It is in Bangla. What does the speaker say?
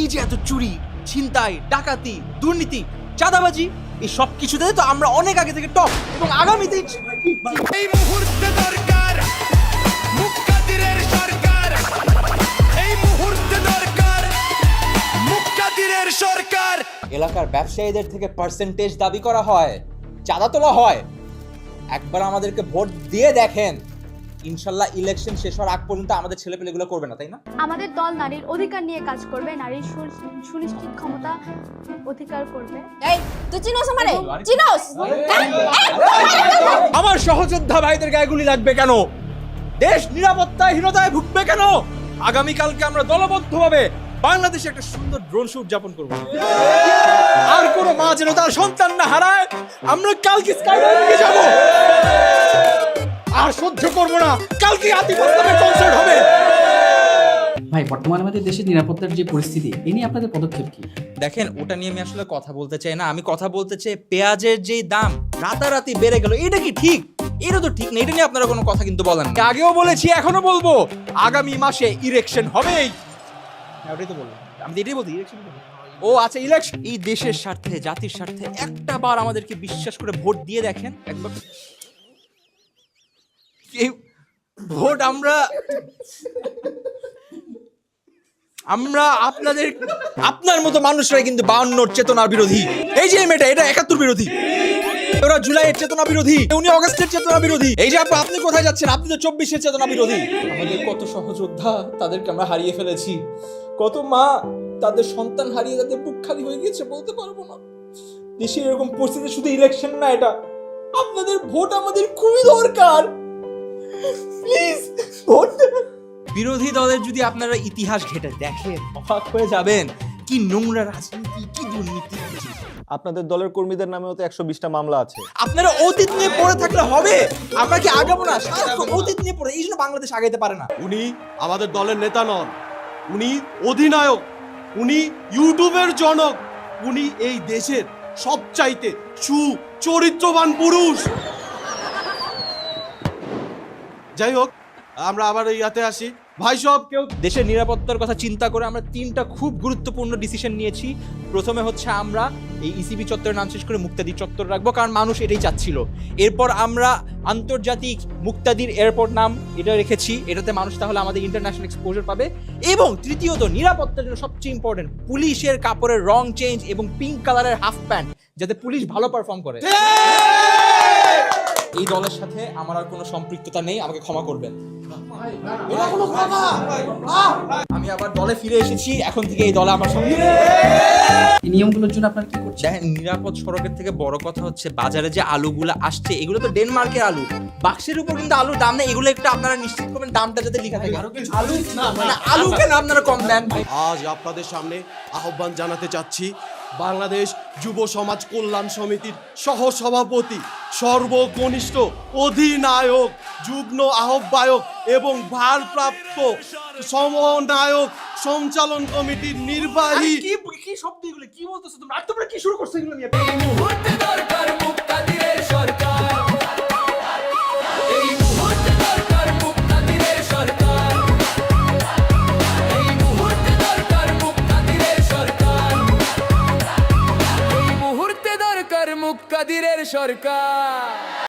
এই যে এত চুরি, ছিনতাই, ডাকাতি, দুর্নীতি, চাঁদাবাজি, এই সব কিছুতে তো আমরা অনেক আগে থেকে টপ এবং আগামীতে এই মুহূর্তে দরকার মুক্তাদিরের সরকার, এই মুহূর্তে দরকার মুক্তাদিরের সরকার। এলাকার ব্যবসায়ীদের থেকে পার্সেন্টেজ দাবি করা হয়, চাঁদা তোলা হয়। একবার আমাদেরকে ভোট দিয়ে দেখেন, ইনশাল্লাহ ইলেকশন শেষ হওয়ার আগ পর্যন্ত আমাদের ছেলেপেলেগুলো করবে না, তাই না? আমাদের দল নারীর অধিকার নিয়ে কাজ করবে, নারীর সুনিশ্চিত ক্ষমতা অধিকার করবে। এই তুই চিনোস আমারে? চিনোস? আমার সহযোদ্ধা ভাইদের গায়ে গুলি লাগবে কেন? দেশ নিরাপত্তাহীনতায় ভুগবে কেন? আগামীকালকে আমরা দলবদ্ধভাবে বাংলাদেশে একটা সুন্দর ড্রোন শো উদযাপন করবো। আর কোন মা যেন তার সন্তান না হারায়। আমরা কালকে স্কাইডাইভিংয়ে যাব। আর সহ্য করবো না, কালকে আতিফাস্তানের কনসার্ট হবে। ভাই, বর্তমানে আমাদের দেশের নিরাপত্তার যে পরিস্থিতি, এ নিয়ে আপনাদের পদক্ষেপ কি? দেখেন, ওটা নিয়ে আমি আসলে কথা বলতে চাই না। আমি কথা বলতে চাই পেঁয়াজের যে দাম রাতারাতি বেড়ে গেল, এটা কি ঠিক? এটা তো ঠিক না। এটা নিয়ে আপনারা কোনো কথা কিন্তু বলেন। আগেও বলেছি, এখনো বলবো, আগামী মাসে ইলেকশন হবেই। ওটাই তো বললাম, আমি এটাই বলছি, ইলেকশন। ও আচ্ছা, ইলেকশন। এই দেশের স্বার্থে, জাতির স্বার্থে একটা বার আমাদেরকে বিশ্বাস করে ভোট দিয়ে দেখেন একবার। এই ভোট আমরা আপনার মতো মানুষরাই কিন্তু 52 চেতনার বিরোধী। এই যে মেয়েটা, এটা 71 বিরোধী। ওরা জুলাইয়ের চেতনা বিরোধী, উনি অগস্টের চেতনা বিরোধী। এই যে আপনি কোথায় যাচ্ছেন? আপনি তো 24-এর চেতনা বিরোধী। আমাদের কত সহযোদ্ধা, তাদেরকে আমরা হারিয়ে ফেলেছি। কত মা তাদের সন্তান হারিয়ে তাদের বুক খালি হয়ে গিয়েছে, বলতে পারবো না। দেশের এরকম পরিস্থিতি শুধু ইলেকশন না, এটা আপনাদের ভোট আমাদের খুবই দরকার। প্লিজ ভোট দেবেন। বিরোধী দলের যদি আপনারা ইতিহাস ঘেটে দেখেন, অবাক হয়ে যাবেন। কি নোংরা রাজনীতি, কি দুর্নীতি। আপনাদের দলের কর্মীদের নামেও তো 120টা মামলা আছে। আপনারা অতীত নিয়ে পড়ে থাকলে হবে? আমরা কি আগাবো না? সারাক্ষণ অতীত নিয়ে পড়ে, এই জন্য বাংলাদেশ আগাইতে পারে না। উনি আমাদের দলের নেতা নন, উনি অধিনায়ক, উনি ইউটিউবের জনক, উনি এই দেশের সবচাইতে সুচরিত্রবান পুরুষ। যাই হোক, আমরা আবার ইয়াতে আসি। ভাই সব কেউ দেশের নিরাপত্তার কথা চিন্তা করে আমরা 3টা খুব গুরুত্বপূর্ণ ডিসিশন নিয়েছি। প্রথমে হচ্ছে আমরা এই ইসিবি চত্বরের নাম শেষ করে মুক্তাদির চত্বর রাখবো, কারণ মানুষ এটাই চাচ্ছিল। এরপর আমরা আন্তর্জাতিক মুক্তাদির এয়ারপোর্ট নাম এটা রেখেছি, এটাতে মানুষ তাহলে আমাদের ইন্টারন্যাশনাল এক্সপোজার পাবে। এবং তৃতীয়ত, নিরাপত্তার জন্য সবচেয়ে ইম্পর্টেন্ট, পুলিশের কাপড়ের রং চেঞ্জ এবং পিঙ্ক কালারের হাফ প্যান্ট, যাতে পুলিশ ভালো পারফর্ম করে। এই দলের সাথে আমার আর কোনো সম্পৃক্ততা নেই, আমাকে ক্ষমা করবেন। আমি আবার দলে ফিরে এসেছি, এখন থেকে এই দলে আমার সঙ্গে। এই নিয়মগুলোর জন্য আপনারা কি করছেন? দেখেন, নিরাপদ সড়কের থেকে বড় কথা হচ্ছে বাজারে যে আলুগুলো আসছে, এগুলো তো ডেনমার্কের আলু। বাক্সের উপর কিন্তু আলুর দাম নেই, এগুলো একটু আপনারা নিশ্চিত করবেন দামটা যাতে লেখা থাকে। আলু না, আলু কেন আপনারা কম দেন? আজ আপনাদের সামনে আহ্বান জানাতে চাচ্ছি, বাংলাদেশ যুব সমাজ কল্যাণ সমিতির সহসভাপতি, সর্বকনিষ্ঠ অধিনায়ক, যুগ্ম আহ্বায়ক এবং ভারপ্রাপ্ত সমন্বয়ক সঞ্চালন কমিটির নির্বাহী। কি শব্দ এগুলো? কি বলতেছো তোমরা? আর তোমরা কি শুরু করছো এগুলো নিয়ে? এই মুহূর্তে দরকার মুক্তাদিরের সরকার, এই মুহূর্তে দরকার মুক্তাদিরের সরকার, এই মুহূর্তে দরকার মুক্তাদিরের সরকার, এই মুহূর্তে দরকার মুক্তাদিরের সরকার।